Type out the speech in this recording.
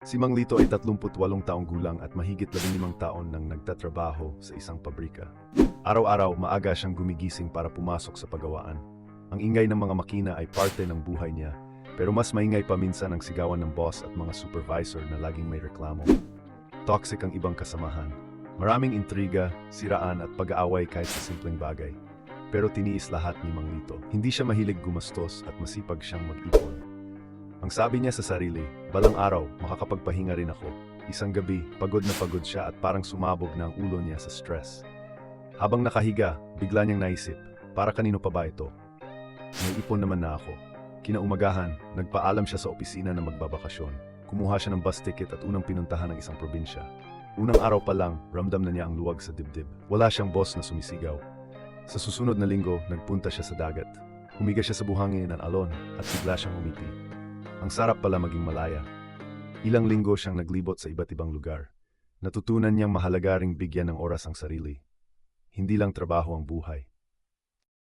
Si Mang Lito ay 38 taong gulang at mahigit 15 taon nang nagtatrabaho sa isang pabrika. Araw-araw, maaga siyang gumigising para pumasok sa pagawaan. Ang ingay ng mga makina ay parte ng buhay niya, pero mas maingay pa minsan ang sigawan ng boss at mga supervisor na laging may reklamo. Toxic ang ibang kasamahan. Maraming intriga, siraan at pag-aaway kahit sa simpleng bagay. Pero tiniis lahat ni Mang Lito. Hindi siya mahilig gumastos at masipag siyang mag-ipon. Ang sabi niya sa sarili, balang araw, makakapagpahinga rin ako. Isang gabi, pagod siya at parang sumabog na ang ulo niya sa stress. Habang nakahiga, bigla niyang naisip, para kanino pa ba ito? May ipon naman na ako. Kinaumagahan, nagpaalam siya sa opisina na magbabakasyon. Kumuha siya ng bus ticket at unang pinuntahan ng isang probinsya. Unang araw pa lang, ramdam na niya ang luwag sa dibdib. Wala siyang boss na sumisigaw. Sa susunod na linggo, nagpunta siya sa dagat. Humiga siya sa buhangin ng alon at bigla siyang umiti. Ang sarap pala maging malaya. Ilang linggo siyang naglibot sa iba't ibang lugar. Natutunan niyang mahalaga ring bigyan ng oras ang sarili. Hindi lang trabaho ang buhay.